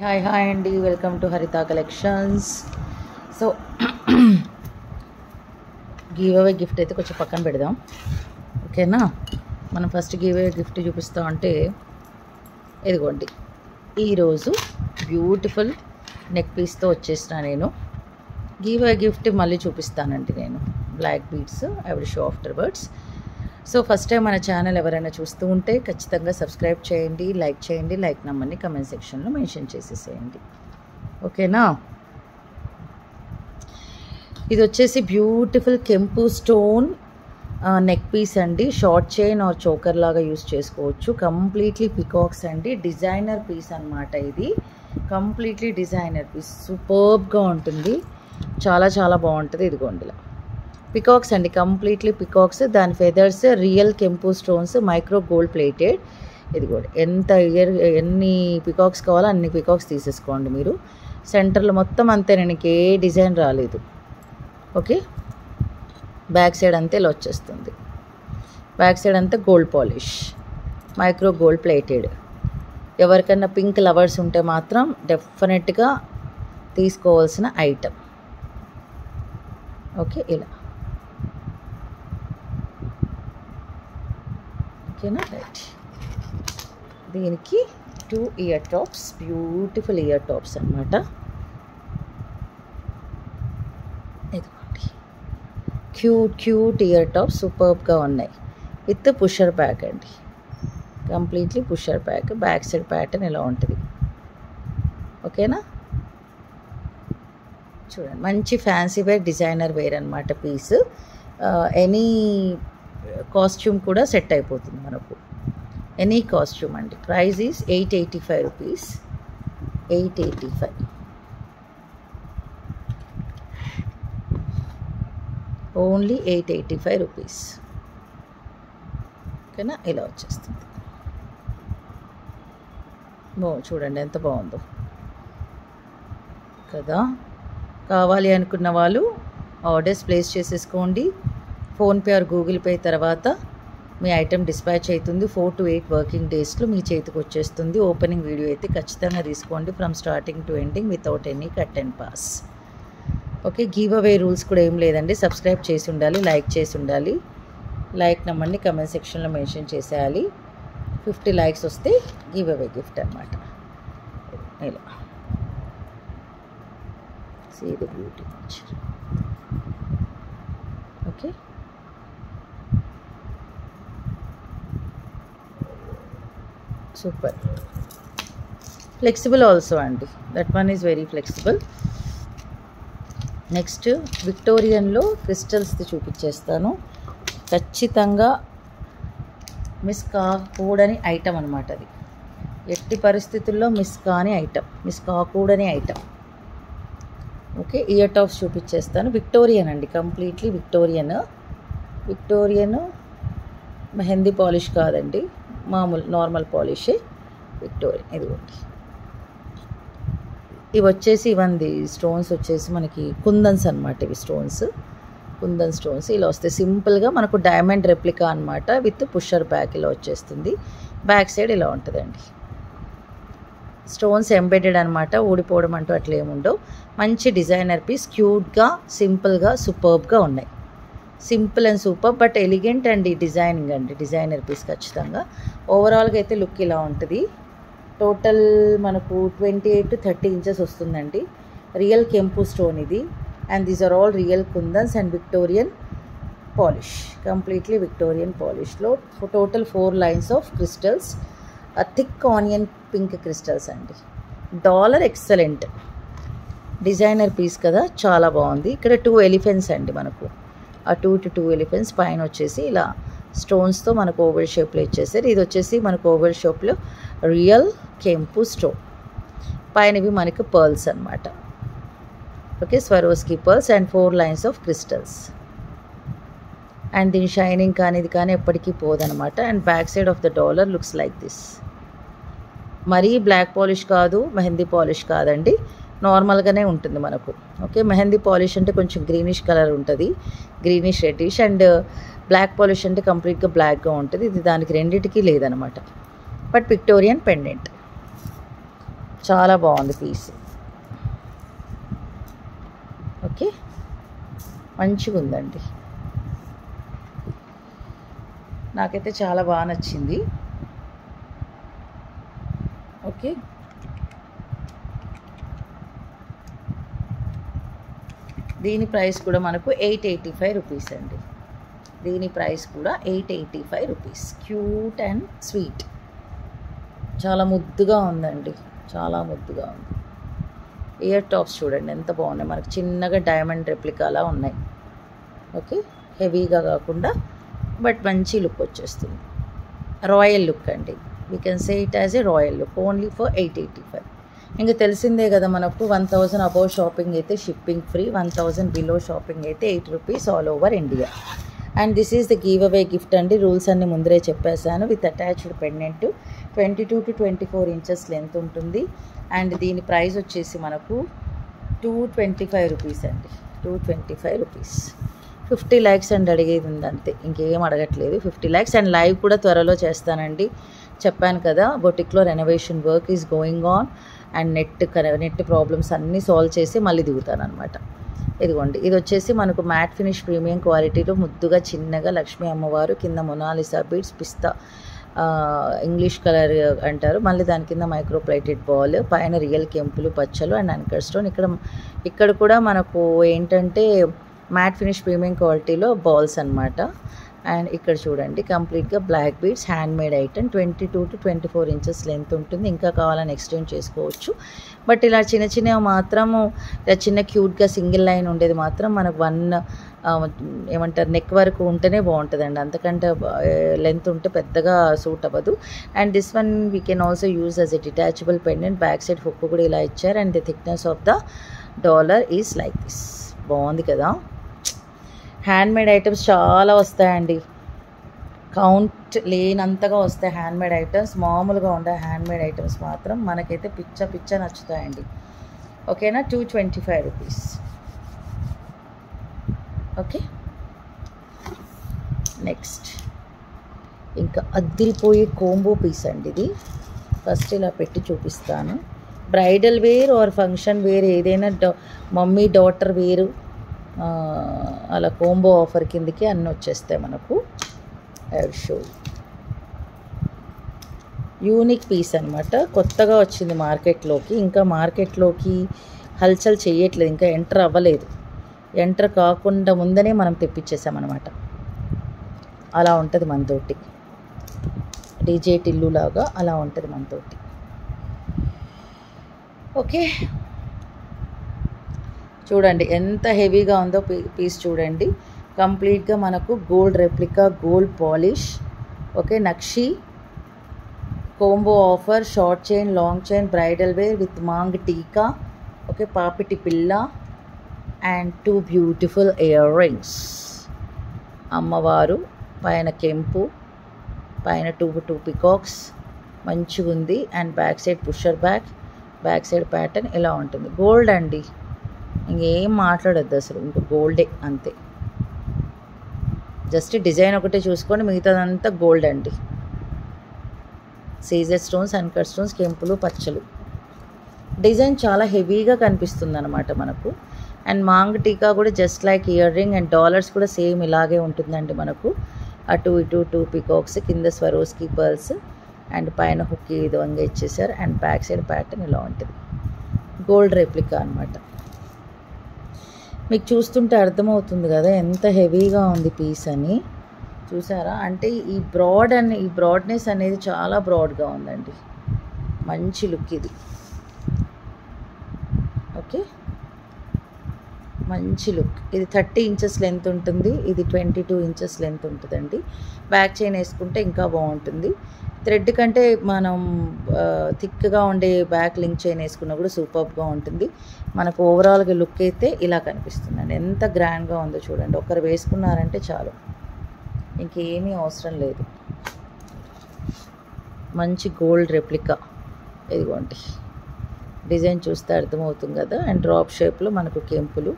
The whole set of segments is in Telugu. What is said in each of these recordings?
హాయ్ అండి, వెల్కమ్ టు హరిత collections. So give away gift అయితే కొంచెం పక్కన పెడదాం, ఓకేనా. మనం ఫస్ట్ గివ్ అవే గిఫ్ట్ చూపిస్తాం అంటే ఇదిగోండి, ఈరోజు బ్యూటిఫుల్ నెక్ పీస్తో వచ్చేసిన నేను గివ్ అవే గిఫ్ట్ మళ్ళీ చూపిస్తానండి. నేను black beads I will show afterwards. So first time మన ఛానల్ ఎవరైనా చూస్తూ ఉంటే ఖచ్చితంగా సబ్స్క్రైబ్ చేయండి, లైక్ నమ్మని కమెంట్ సెక్షన్లో మెన్షన్ చేసేసేయండి, ఓకేనా. ఇది వచ్చేసి బ్యూటిఫుల్ కెంపు స్టోన్ నెక్ పీస్ అండి. షార్ట్ చైన్ ఆర్ చోకర్ లాగా యూస్ చేసుకోవచ్చు. కంప్లీట్లీ పికాక్స్ అండి, డిజైనర్ పీస్ అనమాట. ఇది కంప్లీట్లీ డిజైనర్ పీస్, సూపర్బ్గా ఉంటుంది, చాలా చాలా బాగుంటుంది. ఇదిగోండిలా పికాక్స్ అండి, కంప్లీట్లీ పికాక్స్. దాని ఫెదర్స్ రియల్ కెంపు స్టోన్స్, మైక్రో గోల్డ్ ప్లేటెడ్. ఇది కూడా ఎన్ని పికాక్స్ కావాలో అన్ని పికాక్స్ తీసేసుకోండి మీరు. సెంటర్లో మొత్తం అంతే, నేను ఏ డిజైన్ రాలేదు, ఓకే. బ్యాక్ సైడ్ అంతే ఇలా వచ్చేస్తుంది. బ్యాక్ సైడ్ అంతా gold polish, micro gold plated. ఎవరికన్నా పింక్ లవర్స్ ఉంటే మాత్రం డెఫినెట్గా తీసుకోవాల్సిన ఐటమ్, ఓకే. ఇలా ఓకేనా, రైట్. దీనికి 2 ear tops, beautiful ear tops అనమాట. ఇదిగోండి, క్యూట్ ఇయర్ టాప్స్, సూపర్బ్గా ఉన్నాయి. విత్ పుషర్ బ్యాక్ అండి, completely pusher back. Back side pattern ఇలా ఉంటుంది, ఓకేనా. చూడండి, మంచి ఫ్యాన్సీ వేర్, డిజైనర్ వేర్ అనమాట పీస్. ఎనీ కాస్ట్యూమ్ కూడా సెట్ అయిపోతుంది మనకు, ఎనీ కాస్ట్యూమ్ అండి. Price is 885 rupees, 885, only 885 rupees, ఓకేనా. ఇలా వచ్చేస్తుంది. చూడండి ఎంత బాగుందో కదా. కావాలి అనుకున్న వాళ్ళు ఆర్డర్స్ ప్లేస్ చేసేసుకోండి. ఫోన్పే ఆర్ గూగుల్ పే తర్వాత మీ ఐటెం డిస్పాచ్ అవుతుంది. 4 to 8 వర్కింగ్ డేస్లో మీ చేతికి వచ్చేస్తుంది. ఓపెనింగ్ వీడియో అయితే ఖచ్చితంగా తీసుకోండి, from starting to ending, without any cut and pass, okay. Give away rules కూడా ఏం లేదండి. సబ్స్క్రైబ్ చేసి ఉండాలి, లైక్ చేసి ఉండాలి. లైక్ నమ్మండి, కమెంట్ సెక్షన్లో మెన్షన్ చేసేయాలి. 50 లైక్స్ వస్తే గివ్ అవే గిఫ్ట్ అనమాట. ఇలా see the beauty picture, okay. Super flexible also అండి, that one is very flexible. Next విక్టోరియన్లో క్రిస్టల్స్ది చూపించేస్తాను. ఖచ్చితంగా మిస్ కాకూడని ఐటమ్ అనమాట అది. ఎట్టి పరిస్థితుల్లో మిస్ కాకూడని ఐటమ్, ఓకే. ఇయర్ టాప్స్ చూపించేస్తాను. విక్టోరియన్ అండి, కంప్లీట్లీ విక్టోరియన్ మెహందీ పాలిష్ కాదండి, మామూలు నార్మల్ పాలిషే విక్టోరియన్. ఇదిగోండి, ఇవి వచ్చేసి ఇవండి స్టోన్స్ వచ్చేసి మనకి కుందన్స్ అనమాట. ఇవి కుందన్ స్టోన్స్ ఇలా వస్తాయి. సింపుల్గా మనకు డైమండ్ రెప్లికా అనమాట, విత్ పుషర్ బ్యాక్ ఇలా వచ్చేస్తుంది. బ్యాక్ సైడ్ ఇలా ఉంటుందండి. స్టోన్స్ ఎంబెడెడ్ అనమాట, ఊడిపోవడం అంటూ అట్లా ఏముండవు. మంచి డిజైనర్ పీస్, క్యూట్గా, సింపుల్గా, సూపర్బ్గా ఉన్నాయి. Simple and super but elegant and designing అండి, డిజైనర్ పీస్ ఖచ్చితంగా. ఓవరాల్గా అయితే లుక్ ఇలా ఉంటుంది. టోటల్ మనకు 28 to 30 ఇంచెస్ వస్తుందండి. రియల్ కెంపు స్టోన్ ఇది, and these are all real kundans and Victorian polish, completely Victorian పాలిష్లో. Total 4 lines of crystals, thick onion pink crystals అండి. డాలర్ ఎక్సలెంట్, డిజైనర్ పీస్ కదా, చాలా బాగుంది. ఇక్కడ 2 ఎలిఫెంట్స్ అండి మనకు. ఆ 2 ఎలిఫెంట్స్ పైన వచ్చేసి ఇలా స్టోన్స్తో మనకు ఓవెల్ షేప్లో ఇచ్చేసారు. ఇది వచ్చేసి మనకు ఓవెల్ షేప్లో రియల్ కెంపు స్టోన్. పైనవి మనకు పర్ల్స్ అనమాట, okay. Swarovski pearls and 4 lines of crystals. And దీని షైనింగ్ కానీ ఇది కానీ ఎప్పటికీ పోదనమాట. And back side of the dollar looks like this. మరీ బ్లాక్ పాలిష్ కాదు, మెహందీ పాలిష్ కాదండి, నార్మల్గానే ఉంటుంది మనకు, ఓకే. మెహందీ పాలిష్ అంటే కొంచెం గ్రీనిష్ కలర్ ఉంటుంది, greenish reddish. And black polish అంటే కంప్లీట్గా బ్లాక్గా ఉంటుంది. ఇది దానికి రెండింటికి లేదనమాట. బట్ విక్టోరియన్ పెండెంట్, చాలా బాగుంది పీస్. ఓకే, మంచిగా ఉందండి, నాకైతే చాలా బాగా నచ్చింది. ఓకే, దీని ప్రైస్ కూడా మనకు 885 రూపీస్ అండి. దీని ప్రైస్ కూడా 885 రూపీస్. క్యూట్ అండ్ స్వీట్, చాలా ముద్దుగా ఉందండి, చాలా ముద్దుగా ఉంది. ఇయర్ టాప్స్ చూడండి ఎంత బాగున్నాయి, మనకు చిన్నగా డైమండ్ రెప్లికాలా ఉన్నాయి. ఓకే, హెవీగా కాకుండా బట్ మంచి లుక్ వచ్చేస్తుంది, రాయల్ లుక్ అండి. We can say it as a royal look, only for 885. ఇంకా తెలిసిందే కదా మనకు, 1000 అబౌవ్ షాపింగ్ అయితే షిప్పింగ్ ఫ్రీ, 1000 బిలో షాపింగ్ అయితే 8 rupees all over India. And this is the give away gift అండి. రూల్స్ అన్ని ముందరే చెప్పేశాను. With attached pendant, 22 to 24 inches length ఉంటుంది. అండ్ దీని ప్రైస్ వచ్చేసి మనకు 225 రూపీస్ అండి, 225 రూపీస్. 50 lakhs అండి అడిగేది ఉంది అంతే, ఇంకేం అడగట్లేదు. 50 lakhs. అండ్ లైవ్ కూడా త్వరలో చేస్తానండి, చెప్పాను కదా. బొటిక్లో renovation work is going on. And net problems అన్నీ సాల్వ్ చేసి మళ్ళీ దిగుతాను అనమాట. ఇదిగోండి, ఇది వచ్చేసి మనకు మ్యాట్ ఫినిష్ ప్రీమియం క్వాలిటీలో ముద్దుగా చిన్నగా లక్ష్మీ అమ్మవారు, కింద మొనాలిసా బీడ్స్, పిస్తా ఇంగ్లీష్ కలర్ అంటారు, మళ్ళీ దాని కింద మైక్రో ప్లేటెడ్ బాల్, పైన రియల్ కెంపులు పచ్చలు అండ్ అంకర్ స్టోన్. ఇక్కడ కూడా మనకు ఏంటంటే మ్యాట్ ఫినిష్ ప్రీమియం క్వాలిటీలో బాల్స్ అనమాట. అండ్ ఇక్కడ చూడండి కంప్లీట్గా black beads, handmade item. 22 to 24 inches length ఉంటుంది, ఇంకా కావాలని ఎక్స్టెండ్ చేసుకోవచ్చు. బట్ ఇలా చిన్న చిన్నవి మాత్రము, ఇలా చిన్న క్యూట్గా సింగిల్ లైన్ ఉండేది మాత్రం మనకు 1 ఏమంటారు నెక్ వరకు ఉంటేనే బాగుంటుందండి, అంతకంటే లెంత్ ఉంటే పెద్దగా సూట్ అవ్వదు. And this one we can also use as a detachable pendant. Back side hook కూడా ఇలా ఇచ్చారు. And the thickness of the dollar is like this. బాగుంది కదా. హ్యాండ్ మేడ్ ఐటమ్స్ చాలా వస్తాయండి, కౌంట్ లేనంతగా వస్తాయి హ్యాండ్ మేడ్ ఐటమ్స్. మామూలుగా ఉండే హ్యాండ్ మేడ్ ఐటమ్స్ మాత్రం మనకైతే పిచ్చ నచ్చుతాయండి. ఓకేనా, 225 రూపీస్. ఓకే, నెక్స్ట్ ఇంకా అద్దిరిపోయే కోంబో పీస్ అండి ఇది. ఫస్ట్ ఇలా పెట్టి చూపిస్తాను. Bridal wear or function wear ఏదైనా, మమ్మీ డాటర్ వేరు అలా కోంబో ఆఫర్ కిందకి అన్నీ వచ్చేస్తాయి మనకు. షో యూనిక్ పీస్ అనమాట, కొత్తగా వచ్చింది మార్కెట్లోకి. ఇంకా మార్కెట్లోకి హల్చల్ చేయట్లేదు, ఇంకా ఎంటర్ అవ్వలేదు. ఎంటర్ కాకుండా ముందనే మనం తెప్పించేసామన్నమాట. అలా ఉంటుంది మనతోటి, డీజే టిల్లు లాగా అలా ఉంటుంది మనతోటి. ఓకే, చూడండి ఎంత హెవీగా ఉందో పీస్ చూడండి. కంప్లీట్గా మనకు gold replica, gold polish. Okay, నక్షి combo offer, short chain, long chain, bridal wear with maang tikka. Okay, పాపిటి పిల్ల అండ్ 2 బ్యూటిఫుల్ ఇయర్ రింగ్స్. అమ్మవారు పైన కెంపు, పైన 2 పికాక్స్, మంచిగా ఉంది. And back side pusher back side pattern ఇలా ఉంటుంది. గోల్డ్ అండి, ఇంకేం మాట్లాడొద్దు అసలు, ఇంకా గోల్డే అంతే. జస్ట్ డిజైన్ ఒకటే చూసుకోండి, మిగతాదంతా గోల్డ్ అండి. సీజర్ స్టోన్స్, అన్కట్ స్టోన్స్, కెంపులు, పచ్చలు. డిజైన్ చాలా హెవీగా కనిపిస్తుంది అనమాట మనకు. అండ్ మాంగ్ టీకా కూడా just like ear ring. And dollars కూడా సేమ్ ఇలాగే ఉంటుందండి మనకు. అటు ఇటు 2 పికాక్స్, కింద స్వరోస్కి పర్ల్స్ అండ్ పైన హుక్ ఈ విధంగా ఇచ్చేసారు. అండ్ బ్యాక్ సైడ్ ప్యాటర్న్ ఇలా ఉంటుంది, గోల్డ్ రెప్లికా అనమాట. మీకు చూస్తుంటే అర్థమవుతుంది కదా ఎంత హెవీగా ఉంది పీస్ అని, చూసారా? అంటే ఈ బ్రాడ్నెస్ అనేది చాలా బ్రాడ్గా ఉందండి, మంచి లుక్ ఇది. ఓకే, మంచి లుక్. ఇది 30 ఇంచెస్ లెంత్ ఉంటుంది, ఇది 22 ఇంచెస్ లెంత్ ఉంటుందండి. బ్యాక్ చైన్ వేసుకుంటే ఇంకా బాగుంటుంది. థ్రెడ్ కంటే మనం థిక్గా ఉండే బ్యాక్ లింక్ చైన్ వేసుకున్నా కూడా సూపర్గా ఉంటుంది. మనకు ఓవరాల్గా లుక్ అయితే ఇలా కనిపిస్తుందండి, ఎంత గ్రాండ్గా ఉందో చూడండి. ఒకరు వేసుకున్నారంటే చాలు, ఇంకేమీ అవసరం లేదు. మంచి గోల్డ్ రెప్లికా, ఇదిగోండి డిజైన్ చూస్తే అర్థమవుతుంది కదా. అండ్ డ్రాప్ షేప్లో మనకు కెంపులు.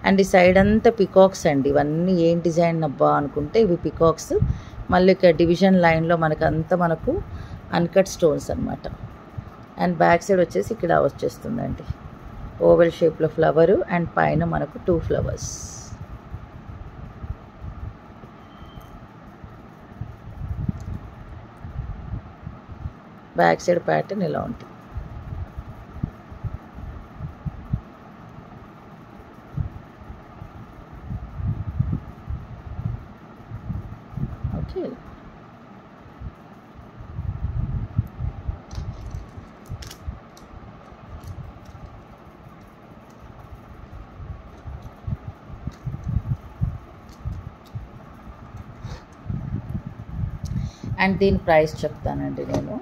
అండ్ ఈ సైడ్ అంతా పికాక్స్ అండి. ఇవన్నీ ఏం డిజైన్ అబ్బా అనుకుంటే ఇవి పికాక్స్. మళ్ళీ ఇక డివిజన్ లైన్లో మనకు అంతా మనకు అన్కట్ స్టోన్స్ అనమాట. అండ్ బ్యాక్ సైడ్ వచ్చేసి ఇక్కడ వచ్చేస్తుందండి ఓవెల్ షేప్లో ఫ్లవరు అండ్ పైన మనకు 2 ఫ్లవర్స్. బ్యాక్ సైడ్ ప్యాటర్న్ ఇలా ఉంటుంది. ఓకే, అండ్ దీని ప్రైస్ చెప్తానండి నేను.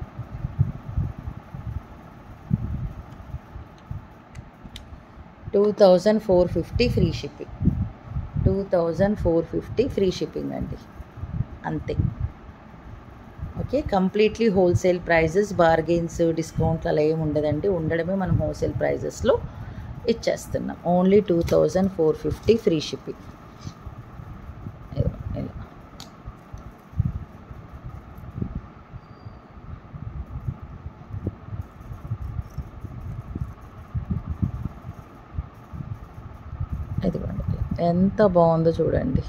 $2,450 ఫ్రీ షిప్పింగ్. 2,450 ఫ్రీ షిప్పింగ్ అండి, అంతే. Okay, completely wholesale prices, bargains, డిస్కౌంట్లు అలా ఏమి ఉండదండి. ఉండడమే మనం హోల్సేల్ ప్రైజెస్లో ఇచ్చేస్తున్నాం. Only 2,450 free shipping. ఇదిగోండి, ఎంత బాగుందో చూడండి.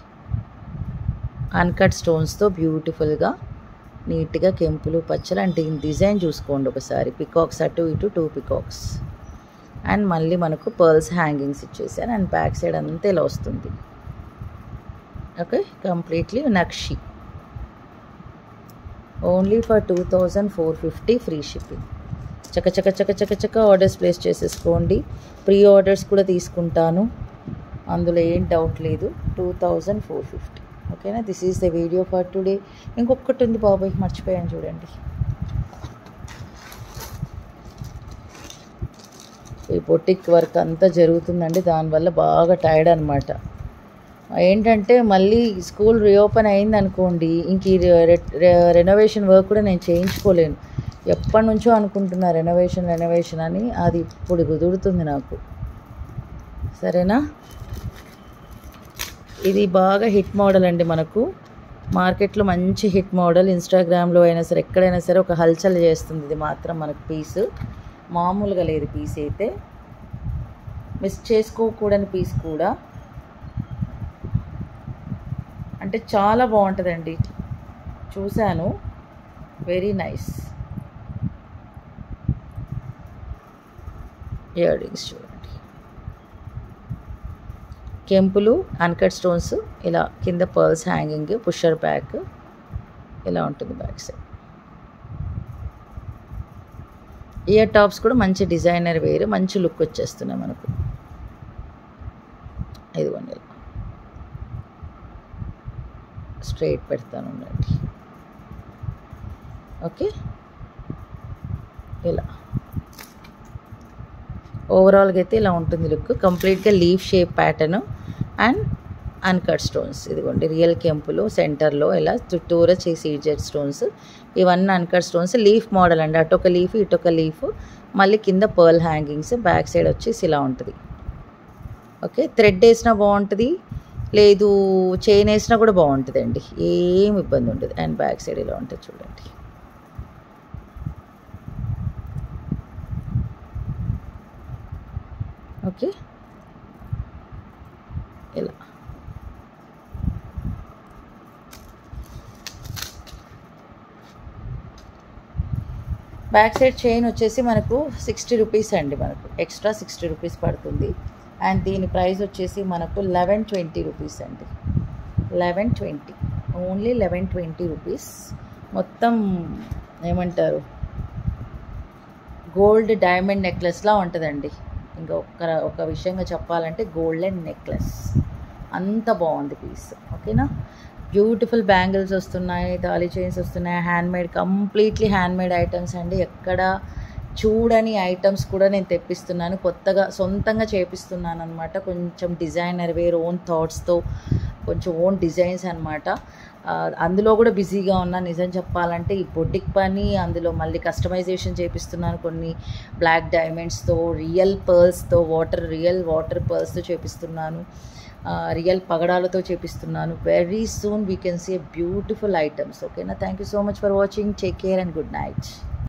అన్కట్ స్టోన్స్తో బ్యూటిఫుల్గా నీట్గా కెంపులు పచ్చలు. అండ్ దీని డిజైన్ చూసుకోండి ఒకసారి. పికాక్స్ అటు ఇటు 2 పికాక్స్. అండ్ మళ్ళీ మనకు పర్ల్స్ హ్యాంగింగ్స్ ఇచ్చేసాను. అండ్ బ్యాక్ సైడ్ అంతా ఇలా వస్తుంది. Okay, completely nakshi. Only for 2,450 free shipping. చక్క ఆర్డర్స్ ప్లేస్ చేసేసుకోండి. ప్రీ ఆర్డర్స్ కూడా తీసుకుంటాను, అందులో ఏం డౌట్ లేదు. 2,450. ఓకేనా, this is the video for today. ఇంకొకటి ఉంది బాబాయ్, మర్చిపోయాను చూడండి. ఈ బొటిక్ వర్క్ అంతా జరుగుతుందండి, దానివల్ల బాగా టైర్డ్ అనమాట. ఏంటంటే మళ్ళీ స్కూల్ రీఓపెన్ అయింది అనుకోండి, ఇంక ఈ రెనోవేషన్ వర్క్ కూడా నేను చేయించుకోలేను. ఎప్పటి నుంచో అనుకుంటున్నా రెనోవేషన్ అని, అది ఇప్పుడు కుదురుతుంది నాకు. సరేనా, ఇది బాగా హిట్ మోడల్ అండి. మనకు మార్కెట్లో మంచి హిట్ మోడల్. ఇన్స్టాగ్రామ్లో అయినా సరే, ఎక్కడైనా సరే ఒక హల్చల్ చేస్తుంది. ఇది మాత్రం మనకు పీస్ మామూలుగా లేదు. పీస్ అయితే మిస్ చేసుకోకూడని పీస్ కూడా, అంటే చాలా బాగుంటుందండి. చూశాను, వెరీ నైస్. ఇయర్ రింగ్స్ చూడండి, కెంపులు, అన్కట్ స్టోన్స్, ఇలా కింద పర్ల్స్ హ్యాంగింగ్, పుషర్ బ్యాక్ ఇలా ఉంటుంది బ్యాక్ సైడ్. ఇయర్ టాప్స్ కూడా మంచి డిజైనర్ వేరు, మంచి లుక్ వచ్చేస్తున్నాయి మనకు. ఇదిగోండి, స్ట్రైట్ పెడతాను ఉండండి. ఓకే, ఇలా ఓవరాల్గా అయితే ఇలా ఉంటుంది లుక్. కంప్లీట్గా leaf shape pattern and uncut stones. ఇదిగోండి, రియల్ కెంపులు సెంటర్లో ఇలా చుట్టూరా సీజెడ్ స్టోన్స్. ఇవన్నీ అన్కట్ స్టోన్స్, లీఫ్ మోడల్ అండి. అటొక లీఫ్ ఇటొక లీఫ్, మళ్ళీ కింద పర్ల్ హ్యాంగింగ్స్. బ్యాక్ సైడ్ వచ్చేసి ఇలా ఉంటుంది. ఓకే, థ్రెడ్ వేసినా బాగుంటుంది, లేదు చైన్ వేసినా కూడా బాగుంటుందండి, ఏం ఇబ్బంది ఉండదు. అండ్ బ్యాక్ సైడ్ ఇలా ఉంటుంది చూడండి. ఓకే, ఇలా బ్యాక్ సైడ్ చైన్ వచ్చేసి మనకు 60 రూపీస్ అండి. మనకు ఎక్స్ట్రా 60 రూపీస్ పడుతుంది. అండ్ దీని ప్రైస్ వచ్చేసి మనకు 1120 రూపీస్ అండి. 1120, ఓన్లీ 1120 రూపీస్. మొత్తం ఏమంటారు, గోల్డ్ డైమండ్ నెక్లెస్లా ఉంటుందండి. ఇంకా ఒక విషయంగా చెప్పాలంటే గోల్డెన్ నెక్లెస్, అంత బాగుంది పీస్. ఓకేనా, బ్యూటిఫుల్ బ్యాంగిల్స్ వస్తున్నాయి, తాళీ చైన్స్ వస్తున్నాయి, హ్యాండ్మేడ్, కంప్లీట్లీ హ్యాండ్మేడ్ ఐటమ్స్ అండి. ఎక్కడ చూడని ఐటమ్స్ కూడా నేను తెప్పిస్తున్నాను, కొత్తగా సొంతంగా చేపిస్తున్నాను అనమాట. కొంచెం డిజైనర్ వేర్, ఓన్ థాట్స్తో కొంచెం ఓన్ డిజైన్స్ అనమాట. అందులో కూడా బిజీగా ఉన్నాను నిజం చెప్పాలంటే. ఈ బొటిక్ పని, అందులో మళ్ళీ కస్టమైజేషన్ చేపిస్తున్నాను కొన్ని బ్లాక్ డైమండ్స్తో, రియల్ పర్ల్స్తో, రియల్ వాటర్ పర్ల్స్తో చేపిస్తున్నాను, రియల్ పగడాలతో చేపిస్తున్నాను. Very soon we can see beautiful items. ఓకేనా, thank you so much for watching. Take care and good night.